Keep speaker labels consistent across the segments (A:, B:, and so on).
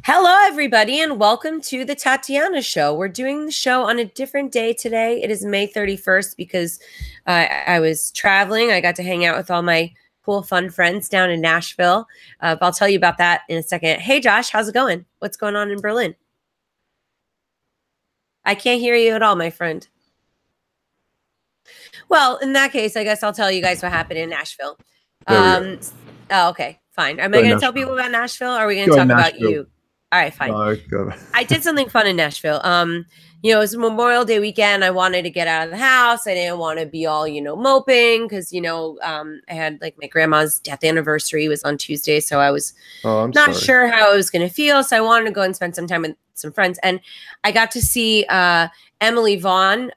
A: Hello, everybody, and welcome to the Tatiana Show. We're doing the show on a different day today. It is May 31st because I was traveling. I got to hang out with all my cool, fun friends down in Nashville. I'll tell you about that in a second. Hey, Josh, how's it going? What's going on in Berlin? I can't hear you at all, my friend. Well, in that case, I guess I'll tell you guys what happened in Nashville. Oh, okay, fine. Am I going to tell people about Nashville, or are we going to talk about you? All right, fine.
B: No,
A: I did something fun in Nashville. It was Memorial Day weekend. I wanted to get out of the house. I didn't want to be all, moping because, I had like my grandma's death anniversary was on Tuesday. So I was not sure how I was going to feel. So I wanted to go and spend some time with some friends. And I got to see Emily Vaughn,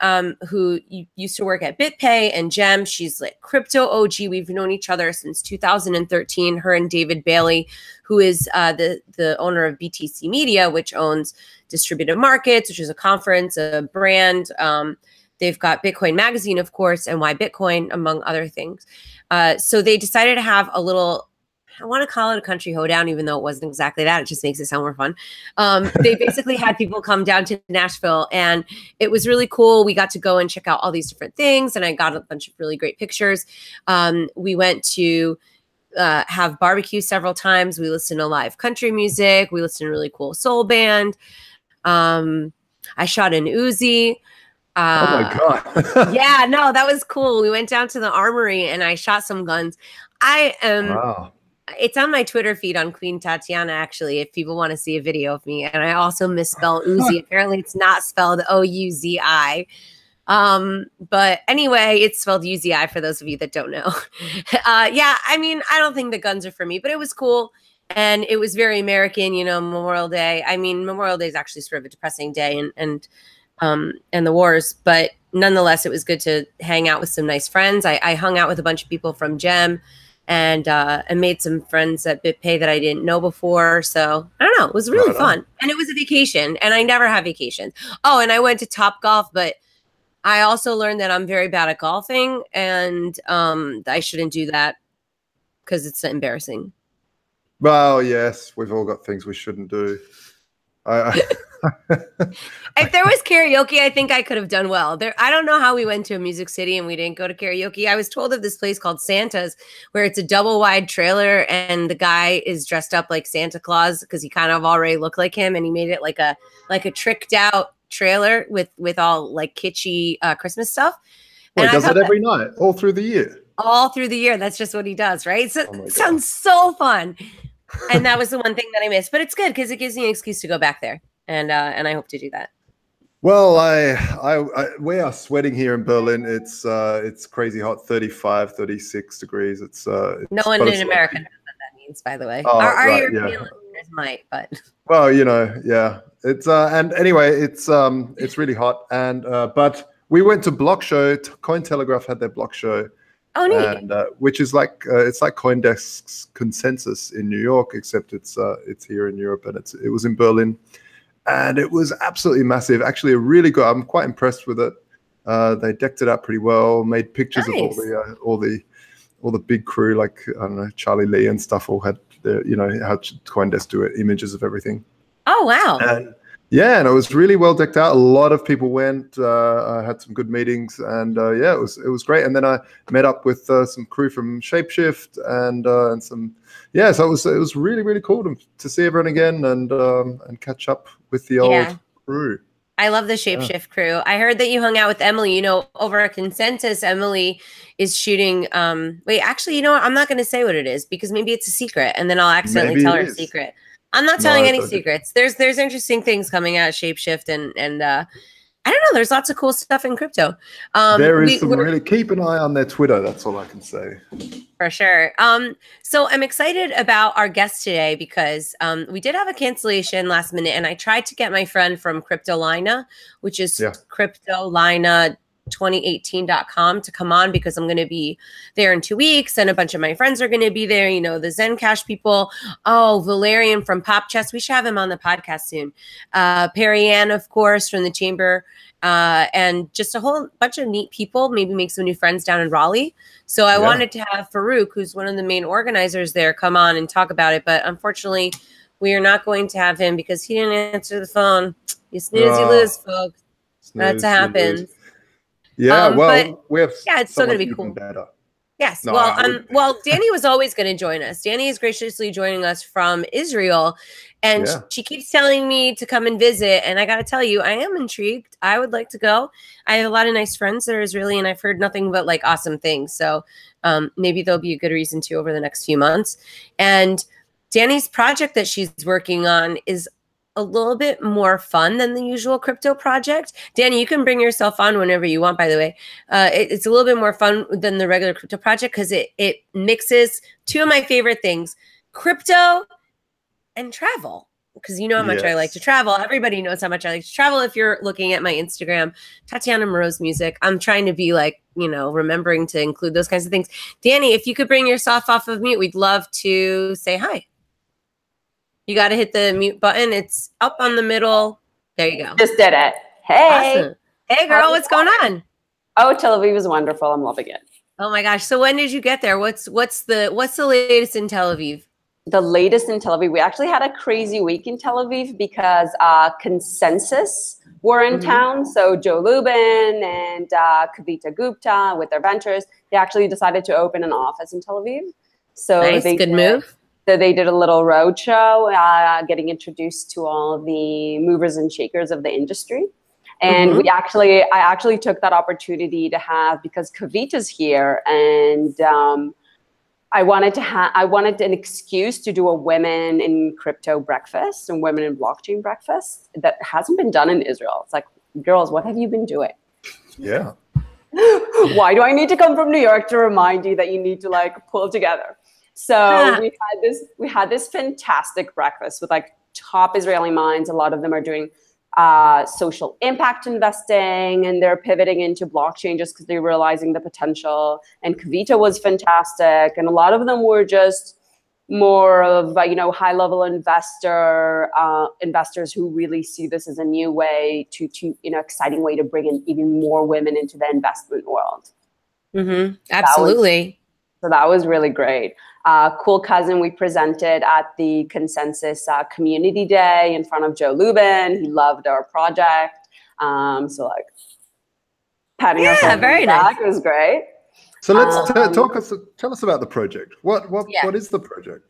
A: who used to work at BitPay and Gem. She's like crypto OG. We've known each other since 2013. Her and David Bailey, who is the owner of BTC Media, which owns Distributed Markets, which is a conference, a brand. They've got Bitcoin Magazine, of course, and Why Bitcoin, among other things. So they decided to have a little, I want to call it a country hoedown, even though it wasn't exactly that. It just makes it sound more fun. They basically had people come down to Nashville, and it was really cool. We got to go and check out all these different things, and I got a bunch of really great pictures. We went to have barbecue several times. We listened to live country music. We listened to a really cool soul band. I shot an Uzi.
B: Oh my God.
A: Yeah, no, that was cool. We went down to the armory and I shot some guns.
B: Wow.
A: It's on my Twitter feed on Queen Tatiana, actually, if people want to see a video of me. And I also misspelled Uzi. Apparently it's not spelled O-U-Z-I. But anyway, it's spelled UZI for those of you that don't know. Yeah, I mean, I don't think the guns are for me, but it was cool. And it was very American, Memorial Day. I mean, Memorial Day is actually sort of a depressing day and the wars, but nonetheless, it was good to hang out with some nice friends. I hung out with a bunch of people from Gem and made some friends at BitPay that I didn't know before. So I don't know, it was really fun. And it was a vacation, and I never have vacations. Oh, and I went to Top Golf, but I also learned that I'm very bad at golfing, and I shouldn't do that because it's embarrassing.
B: Well, yes, we've all got things we shouldn't do.
A: If there was karaoke, I think I could have done well. I don't know how we went to a Music City and we didn't go to karaoke. I was told of this place called Santa's, where it's a double wide trailer and the guy is dressed up like Santa Claus because he kind of already looked like him, and he made it like a tricked out trailer with all like kitschy Christmas stuff.
B: Well, he does it every night, all through the year.
A: All through the year. That's just what he does, right? So it sounds so fun. And that was the one thing that I missed, but it's good because it gives me an excuse to go back there, and I hope to do that.
B: Well, we are sweating here in Berlin. It's crazy hot, 35, 36 degrees.
A: No one in America knows what that means, by the way.
B: Oh,
A: our
B: right,
A: European listeners might, but
B: well, yeah. It's and anyway, it's really hot, and but we went to Block Show. Cointelegraph had their Block Show.
A: Oh, neat.
B: And which is like it's like CoinDesk's Consensus in New York, except it's here in Europe, and it was in Berlin, and it was absolutely massive. Actually, a really good. I'm quite impressed with it. They decked it out pretty well, made pictures of all the big crew, like I don't know, Charlie Lee and stuff. All had how CoinDesk do it, images of everything.
A: Oh wow!
B: And it was really well decked out. A lot of people went. I had some good meetings, and it was great. And then I met up with some crew from Shapeshift and some. Yeah, so it was really, really cool to see everyone again and catch up with the old crew.
A: I love the Shapeshift crew. I heard that you hung out with Emily. Over a Consensus, Emily is shooting. Wait, actually, you know what? I'm not going to say what it is because maybe it's a secret, and then I'll accidentally tell her a secret. I'm not telling any secrets. There's interesting things coming out of Shapeshift, and I don't know. There's lots of cool stuff in crypto.
B: Really keep an eye on their Twitter. That's all I can say.
A: For sure. So I'm excited about our guest today because we did have a cancellation last minute, and I tried to get my friend from Cryptolina, which is Cryptolina 2018.com to come on because I'm going to be there in 2 weeks and a bunch of my friends are going to be there. The Zencash people. Oh, Valerian from Pop Chess. We should have him on the podcast soon. Perry Ann, of course, from the Chamber. And just a whole bunch of neat people, maybe make some new friends down in Raleigh. So I wanted to have Farouk, who's one of the main organizers there, come on and talk about it. But unfortunately, we are not going to have him because he didn't answer the phone. You snooze, you
B: Oh,
A: lose, folks. That's what
B: snooze, you lose.
A: happens.
B: Yeah,
A: But
B: well, we have
A: yeah, it's still gonna
B: someone
A: be
B: even
A: cool.
B: better.
A: Yes.
B: No,
A: Well,
B: I would.
A: Danny was always going to join us. Danny is graciously joining us from Israel, and
B: Yeah.
A: she keeps telling me to come and visit. And I got to tell you, I am intrigued. I would like to go. I have a lot of nice friends that are Israeli, and I've heard nothing but like awesome things. So maybe there'll be a good reason to over the next few months. And Danny's project that she's working on is a little bit more fun than the usual crypto project. Danny, you can bring yourself on whenever you want, by the way. It's a little bit more fun than the regular crypto project because it mixes two of my favorite things, crypto and travel. Because you know how much I like to
B: Yes.
A: travel. Everybody knows how much I like to travel. If you're looking at my Instagram, Tatiana Moreau's music, I'm trying to be like, remembering to include those kinds of things. Danny, if you could bring yourself off of mute, we'd love to say hi. You got to hit the mute button. It's up on the middle. There you go.
C: Just did it. Hey.
A: Awesome. Hey, girl, what's going on?
C: Oh, Tel Aviv is wonderful. I'm loving it.
A: Oh my gosh. So when did you get there? What's the latest in Tel Aviv?
C: The latest in Tel Aviv. We actually had a crazy week in Tel Aviv because Consensus were in town. So Joe Lubin and Kavita Gupta with their ventures, they actually decided to open an office in Tel Aviv. So
A: nice, good move.
C: So they did a little roadshow, getting introduced to all the movers and shakers of the industry. And I actually took that opportunity to have, because Kavita's here, and I wanted an excuse to do a women in crypto breakfast and women in blockchain breakfast that hasn't been done in Israel. It's like, girls, what have you been doing?
B: Yeah.
C: Why do I need to come from New York to remind you that you need to like pull together? So we had this fantastic breakfast with like top Israeli minds. A lot of them are doing social impact investing, and they're pivoting into blockchain just because they're realizing the potential. And Kavita was fantastic, and a lot of them were just more of high level investors who really see this as a new way to exciting way to bring in even more women into the investment world.
A: Absolutely.
C: So that was really great. Cool Cousin, we presented at the Consensus Community Day in front of Joe Lubin. He loved our project. So like patting ourselves
A: very
C: back.
A: nice.
C: It was great.
B: So let's tell us about the project. What is the project?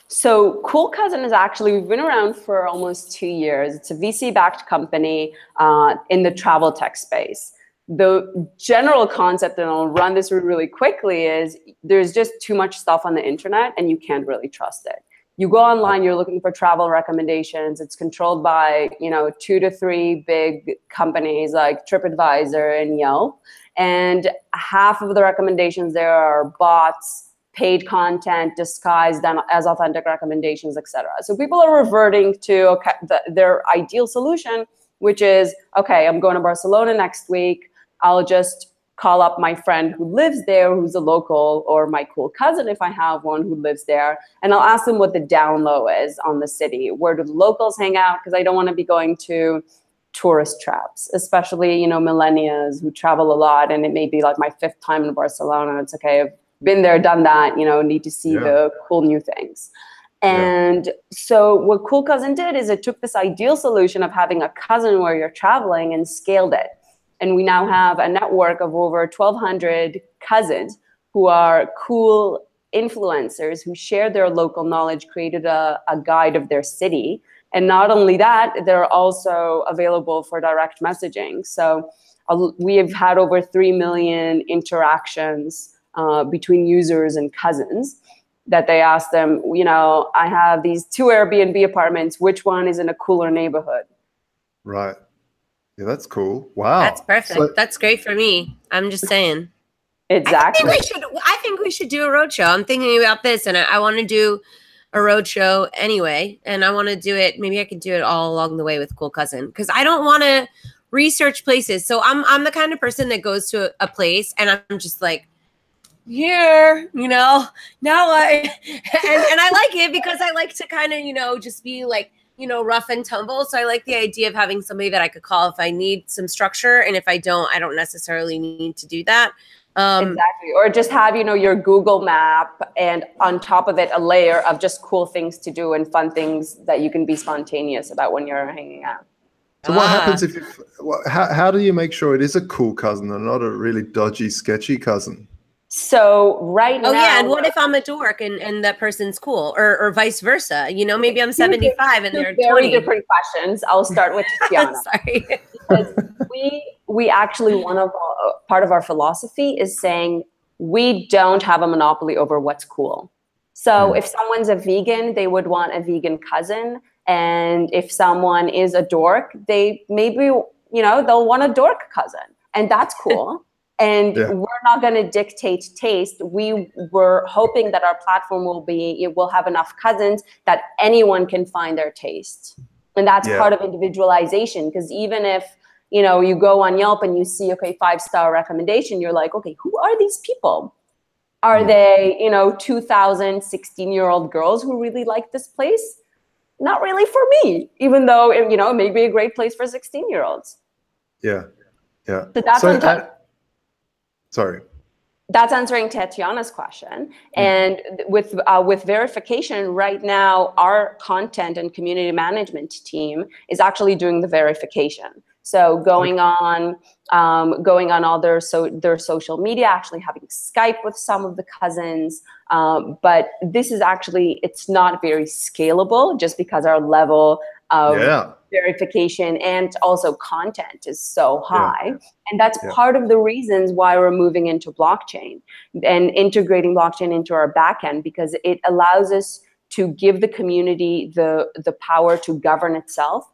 C: So Cool Cousin is actually, we've been around for almost 2 years. It's a VC-backed company in the travel tech space. The general concept, and I'll run this really quickly, is there's just too much stuff on the internet and you can't really trust it. You go online, you're looking for travel recommendations. It's controlled by 2 to 3 big companies like TripAdvisor and Yelp. And half of the recommendations there are bots, paid content disguised as authentic recommendations, etc. So people are reverting to their ideal solution, which is, okay, I'm going to Barcelona next week. I'll just call up my friend who lives there, who's a local, or my cool cousin if I have one who lives there, and I'll ask them what the down low is on the city. Where do the locals hang out? Because I don't want to be going to tourist traps, especially millennials who travel a lot, and it may be like my 5th time in Barcelona. It's okay, I've been there, done that. Need to see the cool new things. And so what Cool Cousin did is it took this ideal solution of having a cousin where you're traveling and scaled it. And we now have a network of over 1,200 cousins who are cool influencers who share their local knowledge, created a guide of their city. And not only that, they're also available for direct messaging. So we have had over 3 million interactions between users and cousins that they ask them, I have these 2 Airbnb apartments, which one is in a cooler neighborhood?
B: Right. Yeah, that's cool. Wow.
A: That's perfect. So, that's great for me. I'm just saying.
C: Exactly.
A: I think we should do a roadshow. I'm thinking about this, and I want to do a roadshow anyway. And I want to do it. Maybe I could do it all along the way with Cool Cousin, because I don't want to research places. So I'm the kind of person that goes to a place and I'm just like, here, now I and I like it because I like to kind of just be like rough and tumble. So I like the idea of having somebody that I could call if I need some structure, and if I don't necessarily need to do that.
C: Exactly. Or just have, your Google map and on top of it, a layer of just cool things to do and fun things that you can be spontaneous about when you're hanging out.
B: So what happens if how do you make sure it is a cool cousin and not a really dodgy, sketchy cousin?
C: So right now.
A: Oh yeah, and what if I'm a dork and that person's cool, or vice versa? Maybe I'm 75 and they're 20.
C: Very different questions. I'll start with Tatiana.
A: Sorry.
C: Because we actually, part of our philosophy is saying we don't have a monopoly over what's cool. So if someone's a vegan, they would want a vegan cousin. And if someone is a dork, they maybe, they'll want a dork cousin. And that's cool. And we're not going to dictate taste. We were hoping that our platform will have enough cousins that anyone can find their taste. And that's part of individualization. Because even if, you go on Yelp and you see, 5-star recommendation, you're like, okay, who are these people? Are they, 2,000 16-year-old girls who really like this place? Not really for me, even though, it may be a great place for 16-year-olds.
B: Yeah. Yeah.
C: So that's
B: sorry.
C: That's answering Tatiana's question. And with verification, right now, our content and community management team is actually doing the verification. So going on all their social media, actually having Skype with some of the cousins. But this is actually, it's not very scalable just because our level of verification and also content is so high. And that's part of the reasons why we're moving into blockchain and integrating blockchain into our backend, because it allows us to give the community the power to govern itself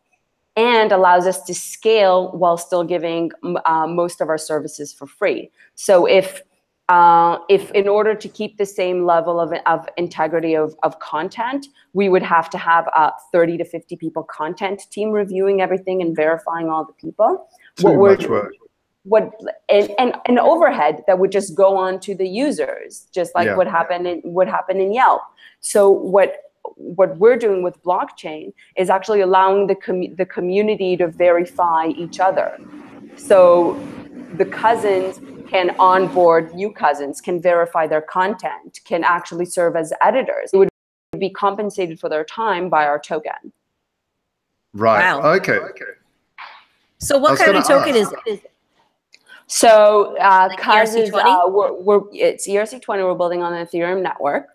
C: and allows us to scale while still giving most of our services for free. So if in order to keep the same level of integrity of content, we would have to have a 30 to 50 people content team reviewing everything and verifying all the people.
B: Too much work.
C: And overhead that would just go on to the users, just like what happened in Yelp. So what we're doing with blockchain is actually allowing the community to verify each other. So the cousins can onboard new cousins, can verify their content, can actually serve as editors. It would be compensated for their time by our token.
B: Right. Wow. Okay.
A: So what kind of token is it?
C: So
A: like
C: cousins,
A: ERC20?
C: It's ERC20. We're building on the Ethereum network.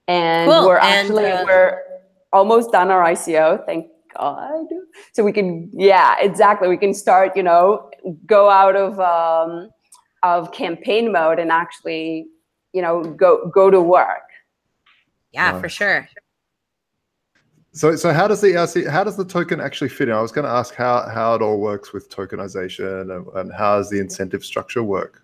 C: And
A: cool.
C: We're almost done our ICO, thank God. So we can, exactly. We can start, go out of campaign mode and actually, go to work.
A: Yeah, for sure.
B: So how does the token actually fit in? I was going to ask how it all works with tokenization and how does the incentive structure work?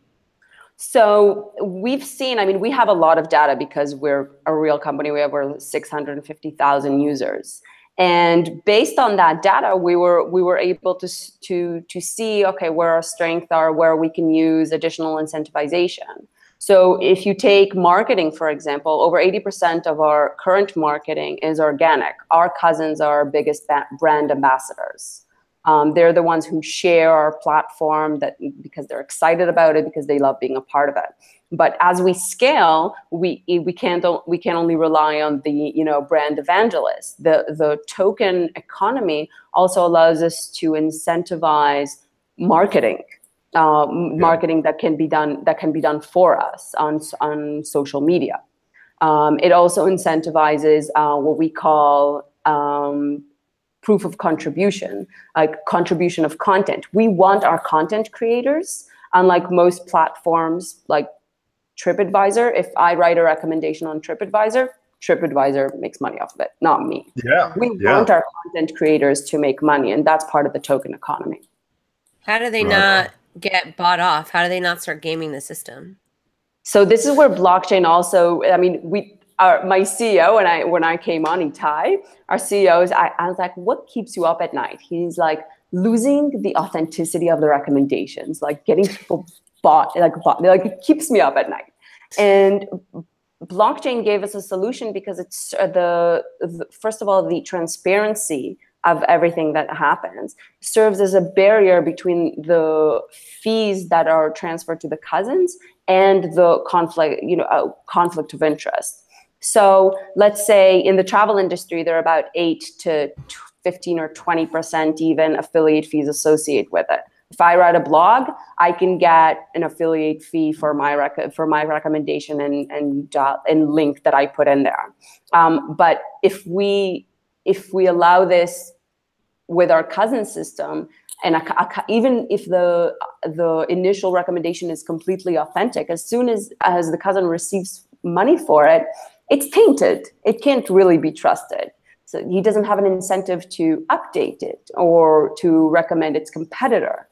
C: So we've seen, we have a lot of data because we're a real company. We have over 650,000 users. And based on that data, we were able to see, okay, where our strengths are, where we can use additional incentivization. So if you take marketing, for example, over 80% of our current marketing is organic. Our cousins are our biggest brand ambassadors. They're the ones who share our platform because they're excited about it, because they love being a part of it. But as we scale, we can't only rely on the brand evangelists. The token economy also allows us to incentivize marketing. Marketing that can be done for us on social media. It also incentivizes what we call proof of contribution, like contribution of content. We want our content creators, unlike most platforms like TripAdvisor. If I write a recommendation on TripAdvisor makes money off of it, not me. We want our content creators to make money, and that's part of the token economy.
A: How do they not get bought off? How do they not start gaming the system?
C: So this is where blockchain also, my CEO, when I came on, Itai, our CEO, I was like, what keeps you up at night? He's like, losing the authenticity of the recommendations, like getting people bought, it keeps me up at night. And blockchain gave us a solution because it's first of all, the transparency of everything that happens, serves as a barrier between the fees that are transferred to the cousins and the conflict, conflict of interest. So let's say in the travel industry, there are about 8 to 15 or 20% even affiliate fees associated with it. If I write a blog, I can get an affiliate fee for my recommendation and link that I put in there. But if we allow this with our cousin system, and even if the initial recommendation is completely authentic, as soon as the cousin receives money for it, it's tainted. It can't really be trusted. So he doesn't have an incentive to update it or to recommend its competitor.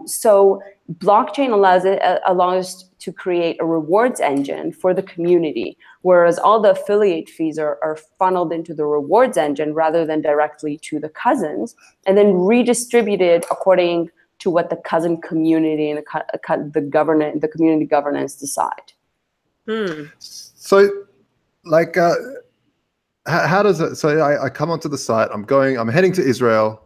C: So blockchain allows us to create a rewards engine for the community, whereas all the affiliate fees are funneled into the rewards engine rather than directly to the cousins, and then redistributed according to what the cousin community and the community governance decide.
B: So, like, how does it? So I come onto the site. I'm heading to Israel.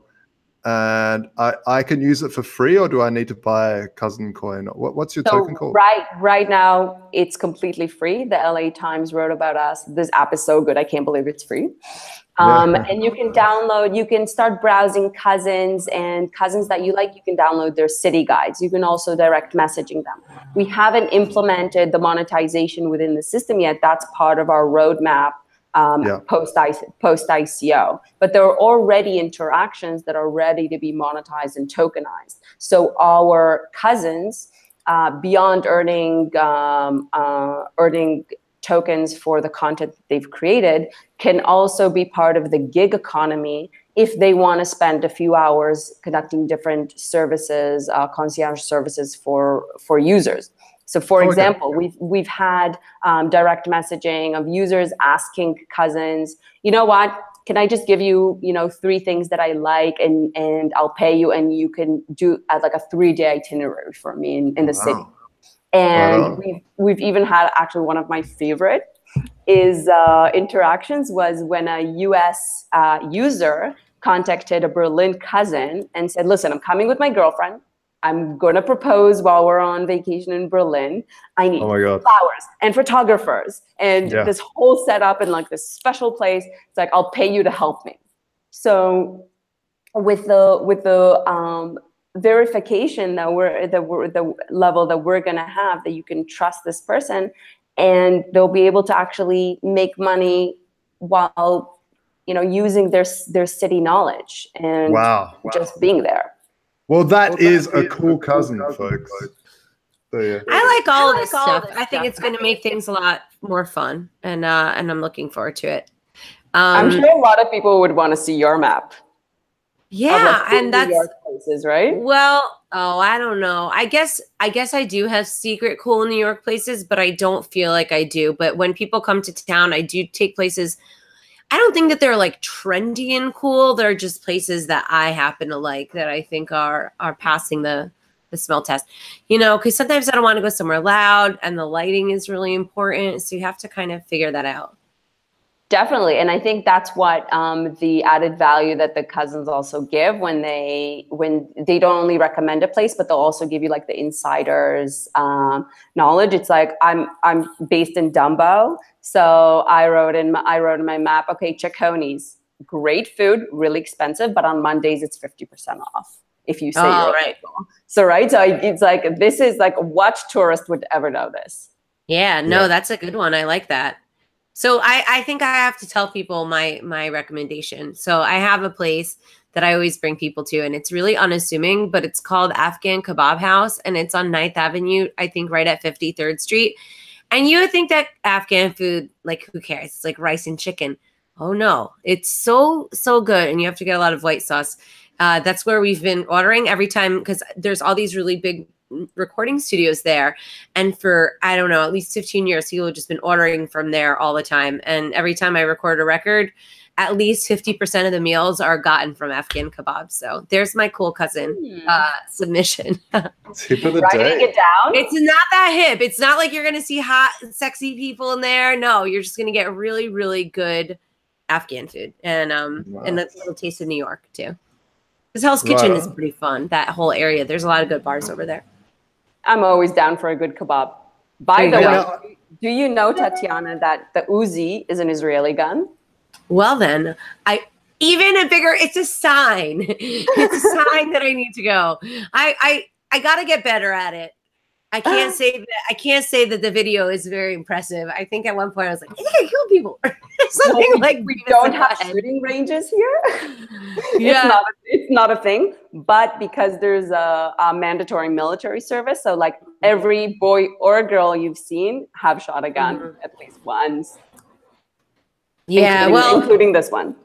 B: And I can use it for free, or do I need to buy a cousin coin? What's your token called?
C: Right now, it's completely free. The LA Times wrote about us. This app is so good. I can't believe it's free. And you can download, you can start browsing cousins, and cousins that you like, you can download their city guides. You can also direct messaging them. We haven't implemented the monetization within the system yet. That's part of our roadmap. Post ICO, but there are already interactions that are ready to be monetized and tokenized. So our cousins, beyond earning tokens for the content that they've created, can also be part of the gig economy if they want to spend a few hours conducting different services, concierge services for users. So, for example, we've had direct messaging of users asking cousins, you know what, can I just give you, 3 things that I like, and I'll pay you, and you can do like a 3-day itinerary for me in the city. And we've even had, actually, one of my favorite interactions was when a US user contacted a Berlin cousin and said, listen, I'm coming with my girlfriend. I'm going to propose while we're on vacation in Berlin. I need flowers and photographers and this whole setup and like this special place. It's like, I'll pay you to help me. So with the verification that the level that we're going to have, that you can trust this person, and they'll be able to actually make money while, using their city knowledge and just being there.
B: Well, that is a cool cousin, folks. So, yeah.
A: I like all of this stuff. I think it's going to make things a lot more fun, and I'm looking forward to it.
C: I'm sure a lot of people would want to see your map.
A: Yeah, and that's
C: places, right?
A: Well, I don't know. I guess I do have secret cool New York places, but I don't feel like I do. But when people come to town, I do take places. I don't think that they're like trendy and cool. They're just places that I happen to like, that I think are passing the smell test. Because sometimes I don't want to go somewhere loud, and the lighting is really important. So you have to kind of figure that out.
C: Definitely. And I think that's what the added value that the cousins also give when they don't only recommend a place, but they'll also give you like the insider's knowledge. It's like, I'm based in Dumbo. So I wrote in my map, okay, Cecconi's, great food, really expensive, but on Mondays it's 50% off if you say you're right. So it's like, this is like, what tourist would ever know this?
A: Yeah, no, that's a good one. I like that. So I think I have to tell people my recommendation. So I have a place that I always bring people to, and it's really unassuming, but it's called Afghan Kebab House, and it's on 9th Avenue, I think right at 53rd Street. And you would think that Afghan food, like, who cares? It's like rice and chicken. Oh no, it's so good, and you have to get a lot of white sauce. That's where we've been ordering every time, because there's all these really big recording studios there, and for, I don't know, at least 15 years people have just been ordering from there all the time. And every time I record a record, at least 50% of the meals are gotten from Afghan kebabs. So there's my cool cousin submission.
B: Tip of the
C: Writing
B: day.
C: it down.
A: It's not that hip. It's not like you're gonna see hot, sexy people in there. No, you're just gonna get really, really good Afghan food, and
B: Wow.
A: a little taste of New York too. Because Hell's Kitchen is pretty fun. That whole area, there's a lot of good bars over there.
C: I'm always down for a good kebab. By the way, do you know, Tatiana, that the Uzi is an Israeli gun?
A: Well, then, even a bigger. It's a sign. It's a sign that I need to go. I got to get better at it. I can't say that the video is very impressive. I think at one point I was like, I think I killed people. Something like
C: we don't have shooting ranges here. Yeah, it's not a thing. But because there's a mandatory military service, so like every boy or girl you've seen have shot a gun at least once.
A: Yeah,
C: including this one.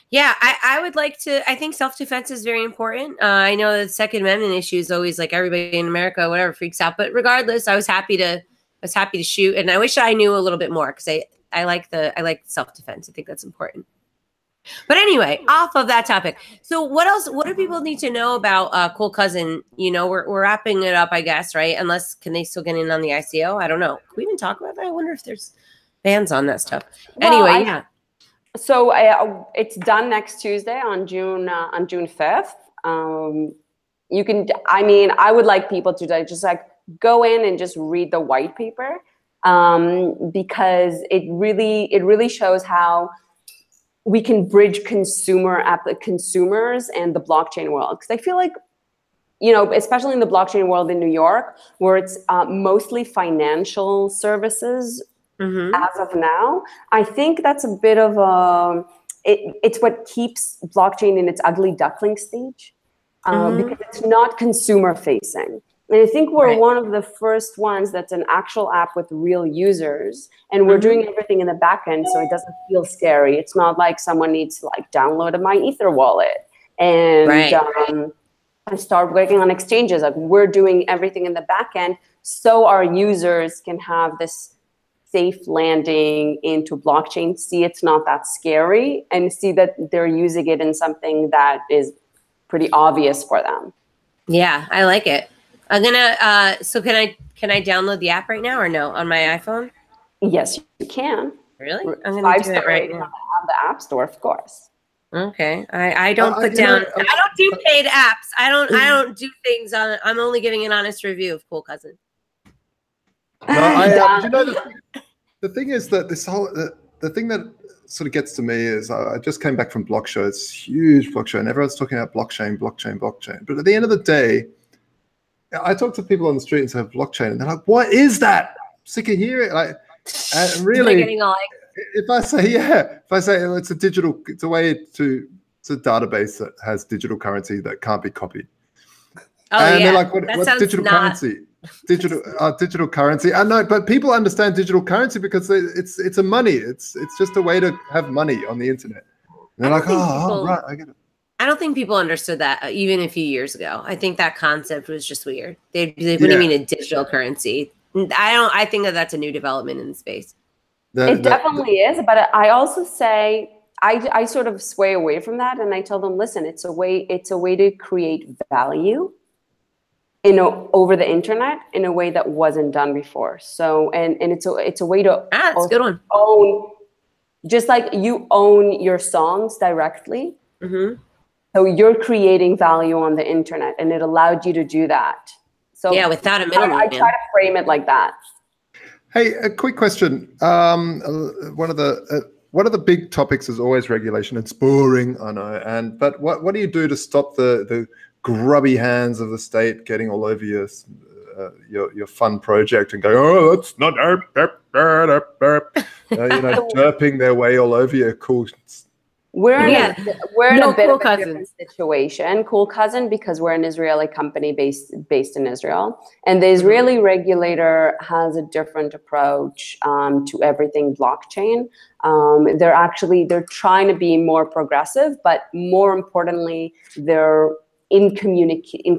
A: Yeah, I would like to. I think self-defense is very important. I know that the Second Amendment issue is always like everybody in America, whatever, freaks out. But regardless, I was happy to shoot, and I wish I knew a little bit more because I like self-defense. I think that's important. But anyway, off of that topic. So what else? What do people need to know about Cool Cousin? You know, we're wrapping it up, I guess, right? Unless can they still get in on the ICO? I don't know. Can we even talk about that? I wonder if there's bans on that stuff. Well, anyway, yeah.
C: So it's done next Tuesday on June 5th. You can. I mean, I would like people to just like go in and just read the white paper because it really shows how we can bridge consumers and the blockchain world. Because I feel like, you know, especially in the blockchain world in New York, where it's mostly financial services. As of now, I think that's a bit of it's what keeps blockchain in its ugly duckling stage because it's not consumer facing. And I think we're one of the first ones that's an actual app with real users, and we're doing everything in the back end, so it doesn't feel scary. It's not like someone needs to like download my Ether wallet and start working on exchanges. Like we're doing everything in the back end, so our users can have this safe landing into blockchain, see it's not that scary, and see that they're using it in something that is pretty obvious for them.
A: Yeah, I like it. I'm gonna. So can I download the app right now or no on my iPhone?
C: Yes, you can.
A: Really? I'm gonna do it right now
C: on the App Store, of course.
A: Okay. I don't put down. I don't do paid apps. I don't do things on. I'm only giving an honest review of Cool Cousin.
B: No, you know, the thing is that this whole the thing that sort of gets to me is I just came back from Block Show. It's a huge Block Show, and everyone's talking about blockchain. But at the end of the day, I talk to people on the street and say blockchain, and they're like, "What is that?" I'm sick of hearing it. Like, and really, if I say it's a way to it's a database that has digital currency that can't be copied.
A: Oh,
B: and they're like, what's digital currency? Digital currency. I know, but people understand digital currency because it's a money. It's just a way to have money on the internet. And they're like, right, I get it.
A: I don't think people understood that even a few years ago. I think that concept was just weird. They'd be like, what do you mean a digital currency? I think that's a new development in the space.
C: It definitely is, but I also say I sort of sway away from that, and I tell them, listen, it's a way to create value over the internet in a way that wasn't done before. So and it's a way to
A: that's a good one.
C: Own, just like you own your songs directly. So you're creating value on the internet, and it allowed you to do that. So
A: yeah, without a middleman.
C: I try to frame it like that.
B: Hey, a quick question. One of the big topics is always regulation. It's boring, I know. But what do you do to stop the grubby hands of the state getting all over your fun project and going, oh, that's not derping their way all over your cool.
C: We're in a bit of a different situation. Cool Cousin, because we're an Israeli company based in Israel, and the Israeli regulator has a different approach to everything blockchain. They're trying to be more progressive, but more importantly, they're in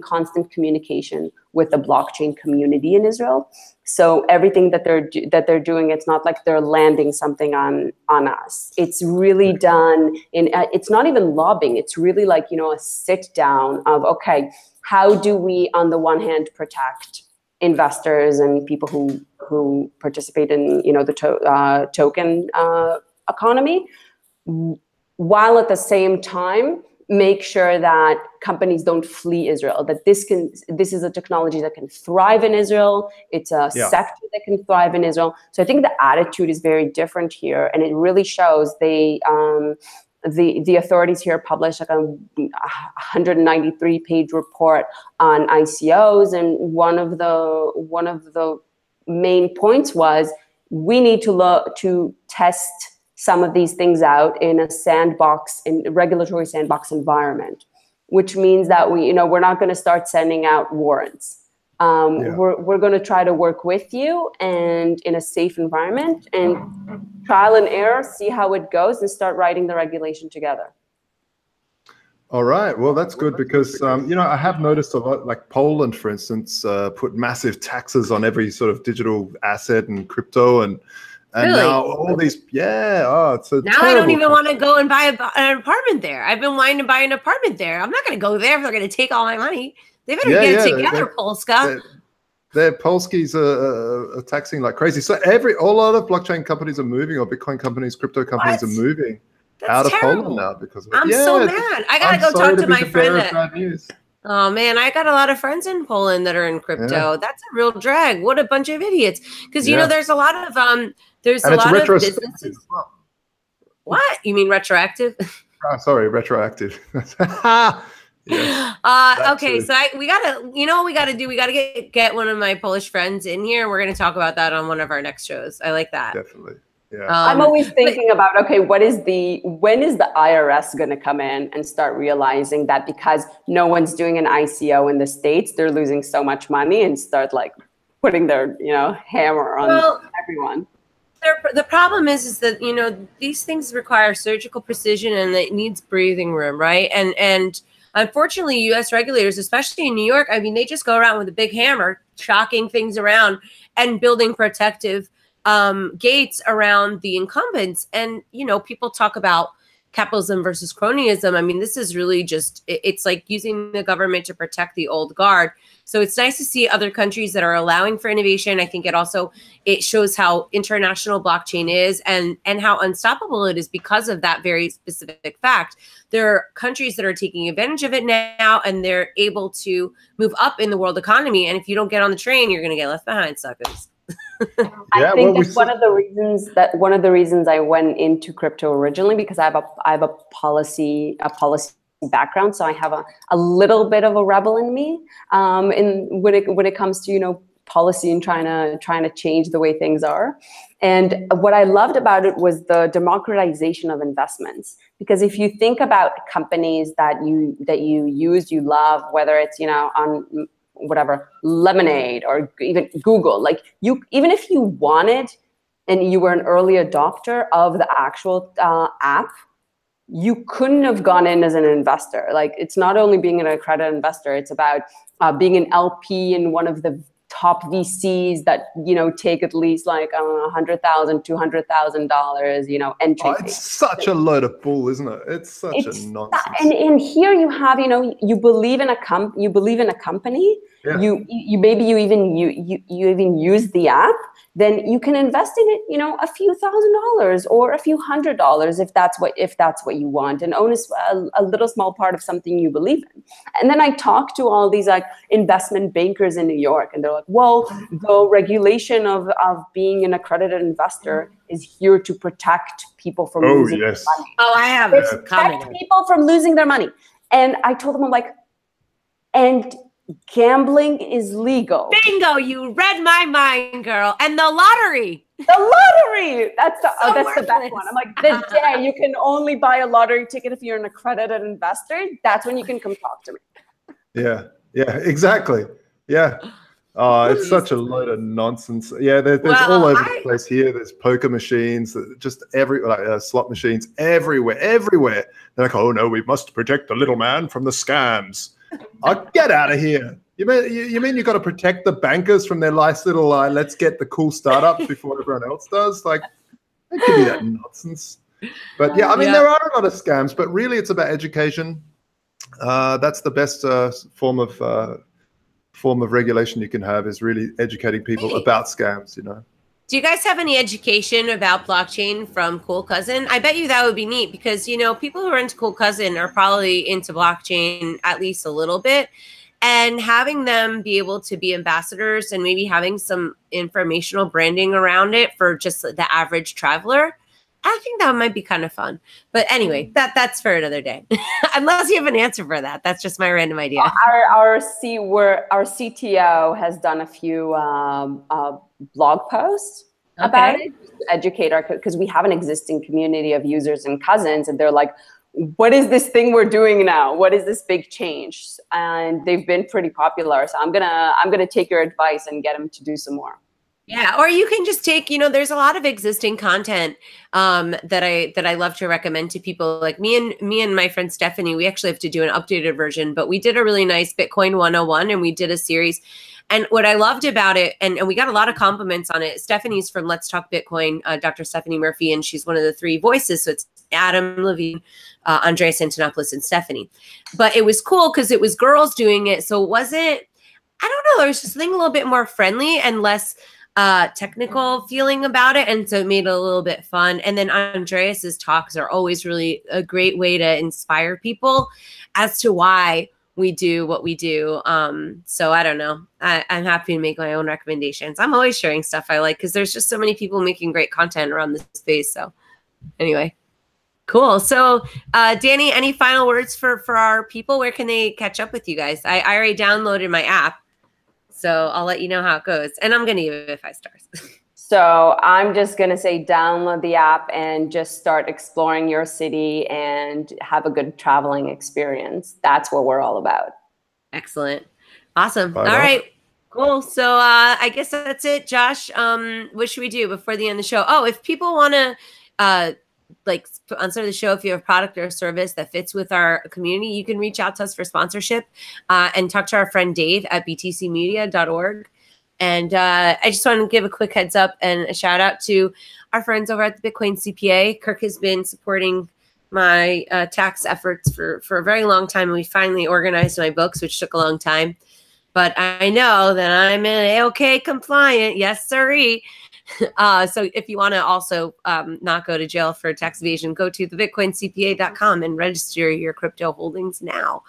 C: constant communication with the blockchain community in Israel. So everything that they're doing, it's not like they're landing something on us. It's really done it's not even lobbying. It's really like, a sit down of, okay, how do we on the one hand protect investors and people who participate in the token economy, while at the same time make sure that companies don't flee Israel, that this is a technology that can thrive in Israel. It's a sector that can thrive in Israel. So I think the attitude is very different here, and it really shows. The authorities here published like a 193-page report on ICOs, and one of the main points was we need to test some of these things out in a regulatory sandbox environment, which means that we're not going to start sending out warrants. We're going to try to work with you and in a safe environment and trial and error, see how it goes, and start writing the regulation together.
B: All right. Well, that's good because, I have noticed a lot, like Poland, for instance, put massive taxes on every sort of digital asset and crypto, and
A: really?
B: Now all these, it's a
A: now I don't even want to go and buy an apartment there. I've been wanting to buy an apartment there. I'm not going to go there if they're going to take all my money. They better get it together, Polska.
B: Their Polskis are taxing like crazy. So a lot of blockchain companies are moving, or Bitcoin companies, crypto companies are moving out of Poland now because of it.
A: I'm so mad. I gotta go talk to my friend. Oh man, I got a lot of friends in Poland that are in crypto. Yeah. That's a real drag. What a bunch of idiots. Because there's a lot of there's a lot of businesses. Well. What? You mean retroactive?
B: Oh, sorry, retroactive.
A: Yes, okay, so we gotta, what we gotta do? We gotta get one of my Polish friends in here. We're gonna talk about that on one of our next shows. I like that.
B: Definitely. Yeah.
C: I'm always thinking about, okay, when is the IRS going to come in and start realizing that because no one's doing an ICO in the States, they're losing so much money, and start like putting their, hammer on everyone.
A: The problem is that, these things require surgical precision and it needs breathing room, right? And unfortunately, U.S. regulators, especially in New York, I mean, they just go around with a big hammer, shocking things around and building protective gates around the incumbents. And, people talk about capitalism versus cronyism. I mean, this is really just, it's like using the government to protect the old guard. So it's nice to see other countries that are allowing for innovation. I think it shows how international blockchain is and how unstoppable it is because of that very specific fact. There are countries that are taking advantage of it now, and they're able to move up in the world economy. And if you don't get on the train, you're going to get left behind, suckers.
C: I think that's one of the reasons I went into crypto originally, because I have a policy background, so I have a little bit of a rebel in me, when it comes to policy and trying to change the way things are. And what I loved about it was the democratization of investments, because if you think about companies that you love, whether it's on whatever, Lemonade or even Google, like even if you wanted and you were an early adopter of the actual app, you couldn't have gone in as an investor. Like, it's not only being an accredited investor, it's about being an LP in one of the top VCs that, take at least like, I don't know, $100,000, $200,000, entry.
B: Oh, it's such a load of bull, isn't it? It's such a nonsense.
C: And here you have, you believe in a company. Yeah. You even use the app, then you can invest in it, a few $1,000s or a few $100s if that's what you want, and own a little small part of something you believe in. And then I talk to all these like investment bankers in New York, and they're like, well, the regulation of being an accredited investor is here to protect people from losing their money.
A: Oh, I have
C: protect people from losing their money. And I told them, I'm like, and gambling is legal.
A: Bingo, you read my mind, girl. And the lottery.
C: The lottery. That's the best one. I'm like, the day you can only buy a lottery ticket if you're an accredited investor, that's when you can come talk to me.
B: Yeah, exactly. Yeah. Oh, it's such a load of nonsense. Yeah, there's all over the place here. There's poker machines, just slot machines everywhere. They're like, oh no, we must protect the little man from the scams. Oh, get out of here. You mean you got to protect the bankers from their nice little let's get the cool startups before everyone else does? Like, don't give me that nonsense. But yeah, I mean, there are a lot of scams, but really it's about education. That's the best form of regulation you can have, is really educating people about scams,
A: Do you guys have any education about blockchain from Cool Cousin? I bet you that would be neat because, you know, people who are into Cool Cousin are probably into blockchain at least a little bit. And having them be able to be ambassadors and maybe having some informational branding around it for just the average traveler, I think that might be kind of fun. But anyway, that's for another day. Unless you have an answer for that. That's just my random idea.
C: Our CTO has done a few blog posts about it to educate because we have an existing community of users and cousins, and they're like, what is this thing we're doing now? What is this big change? And they've been pretty popular. So I'm gonna take your advice and get them to do some more.
A: Yeah, or you can just take, you know, there's a lot of existing content that I love to recommend to people. Like me and my friend Stephanie, we actually have to do an updated version, but we did a really nice Bitcoin 101 and we did a series. And what I loved about it, and we got a lot of compliments on it. Stephanie's from Let's Talk Bitcoin, Dr. Stephanie Murphy, and she's one of the three voices. So it's Adam Levine, Andreas Antonopoulos, and Stephanie. But it was cool because it was girls doing it. So it wasn't, I don't know, there was just something a little bit more friendly and less technical feeling about it, and so it made it a little bit fun. And then Andreas's talks are always really a great way to inspire people as to why we do what we do. So I don't know, I'm happy to make my own recommendations. I'm always sharing stuff I like because there's just so many people making great content around this space. So anyway, cool. So Danny, any final words for our people? Where can they catch up with you guys? I already downloaded my app, so I'll let you know how it goes. And I'm going to give it 5 stars.
C: So I'm just going to say download the app and just start exploring your city and have a good traveling experience. That's what we're all about.
A: Excellent. Awesome. All right. Cool. So I guess that's it. Josh, what should we do before the end of the show? Oh, if people want to like sponsor the show, if you have a product or a service that fits with our community, you can reach out to us for sponsorship and talk to our friend Dave at btcmedia.org. And I just want to give a quick heads up and a shout out to our friends over at the Bitcoin CPA. Kirk has been supporting my tax efforts for a very long time. And we finally organized my books, which took a long time. But I know that I'm an AOK compliant. Yes, sirree. So if you want to also not go to jail for tax evasion, go to thebitcoincpa.com and register your crypto holdings now.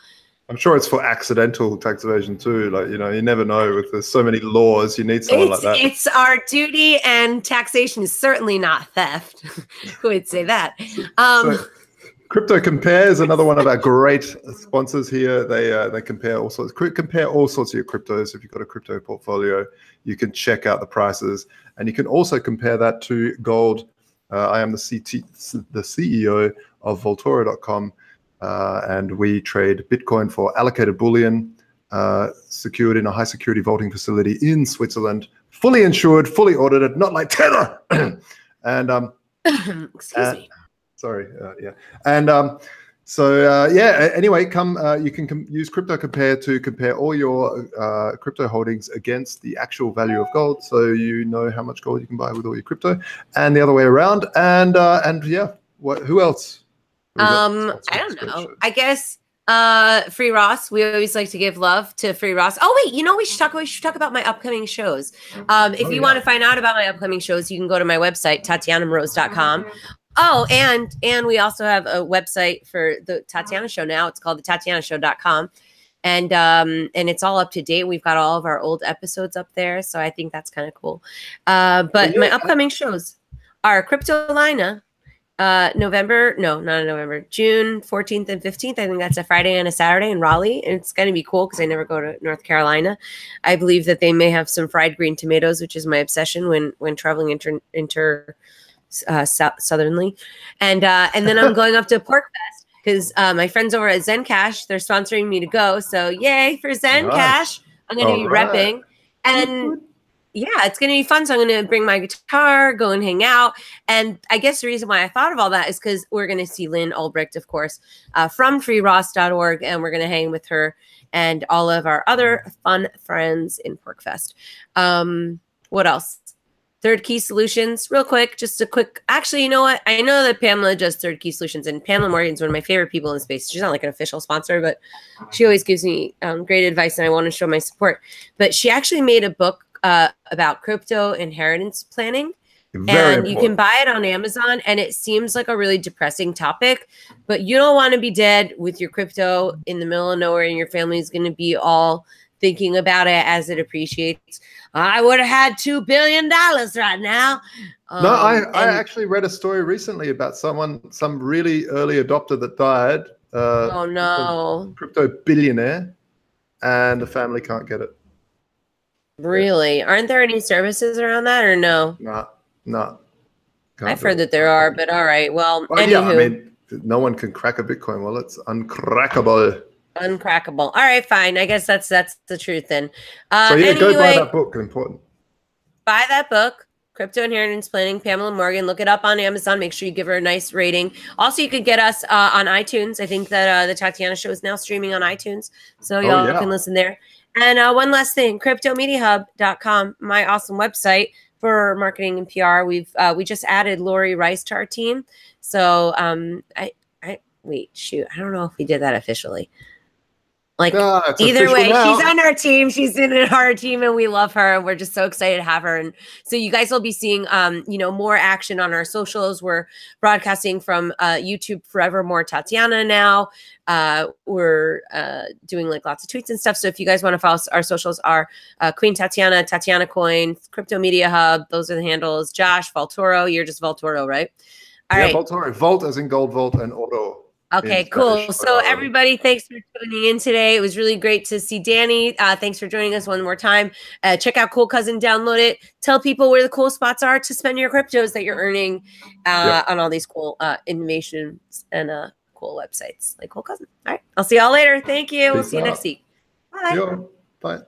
B: I'm sure it's for accidental tax evasion too. Like, you know, you never know. There's so many laws, you need someone like that.
A: It's our duty, and taxation is certainly not theft. Who would say that?
B: So, Crypto Compare is another one of our great sponsors here. They compare all sorts of your cryptos. If you've got a crypto portfolio, you can check out the prices, and you can also compare that to gold. I am the CEO of Voltoro.com. And we trade Bitcoin for allocated bullion, secured in a high security vaulting facility in Switzerland, fully insured, fully audited, not like Tether. And
A: excuse me.
B: Sorry, yeah. And anyway, you can use Crypto Compare to compare all your crypto holdings against the actual value of gold, so you know how much gold you can buy with all your crypto, and the other way around. And yeah, who else?
A: I don't know. I guess Free Ross. We always like to give love to Free Ross. Oh wait, you know we should talk about my upcoming shows. If you want to find out about my upcoming shows, you can go to my website, tatianamrose.com. Oh, and we also have a website for the Tatiana Show now. It's called thetatianashow.com. And it's all up to date. We've got all of our old episodes up there, so I think that's kind of cool. But my upcoming shows are Cryptolina. June 14th and 15th. I think that's a Friday and a Saturday in Raleigh. And it's going to be cool because I never go to North Carolina. I believe that they may have some fried green tomatoes, which is my obsession when traveling southernly. And then I'm going up to Pork Fest because my friends over at Zencash, they're sponsoring me to go. So yay for Zencash. I'm going to be repping. And yeah, it's going to be fun. So I'm going to bring my guitar, go and hang out. And I guess the reason why I thought of all that is because we're going to see Lynn Ulbricht, of course, from freeross.org. And we're going to hang with her and all of our other fun friends in PorkFest. What else? Third Key Solutions, real quick, just a quick, actually, you know what? I know that Pamela does Third Key Solutions, and Pamela Morgan's one of my favorite people in the space. She's not like an official sponsor, but she always gives me great advice, and I want to show my support. But she actually made a book about crypto inheritance planning.
B: Very
A: And you can buy it on Amazon, and it seems like a really depressing topic, but you don't want to be dead with your crypto in the middle of nowhere, and your family is going to be all thinking about it as it appreciates. I would have had $2 billion right now.
B: No, I actually read a story recently about some really early adopter that died.
A: Oh no.
B: Crypto billionaire, and the family can't get it.
A: Really?
B: Yeah.
A: Aren't there any services around that, or no?
B: No.
A: I've heard that there are, but all right. Well, anywho.
B: Yeah, I mean, no one can crack a Bitcoin wallet. It's uncrackable.
A: Uncrackable. All right, fine. I guess that's the truth then.
B: So yeah, anyway, go buy that book. Important.
A: Buy that book, Crypto Inheritance Planning, Pamela Morgan. Look it up on Amazon. Make sure you give her a nice rating. Also, you could get us on iTunes. I think that the Tatiana Show is now streaming on iTunes, so y'all can listen there. And one last thing, cryptomediahub.com, my awesome website for marketing and PR. We just added Lori Rice to our team. So wait, shoot, I don't know if we did that officially. Like either way, she's on our team. She's in our team, and we love her. And we're just so excited to have her. And so you guys will be seeing, more action on our socials. We're broadcasting from YouTube Forevermore Tatiana now. We're doing like lots of tweets and stuff. So if you guys want to follow our socials, are Queen Tatiana, Tatiana Coin, Crypto Media Hub. Those are the handles. Josh Voltoro, you're just Voltoro, right? All right.
B: Voltoro. Volt as in gold vault, and oro.
A: Okay, cool. So everybody, thanks for tuning in today. It was really great to see Danny. Thanks for joining us one more time. Check out Cool Cousin, download it. Tell people where the cool spots are to spend your cryptos that you're earning on all these cool innovations and cool websites like Cool Cousin. All right, I'll see y'all later. Thank you. We'll see you next week. Bye.
B: Bye.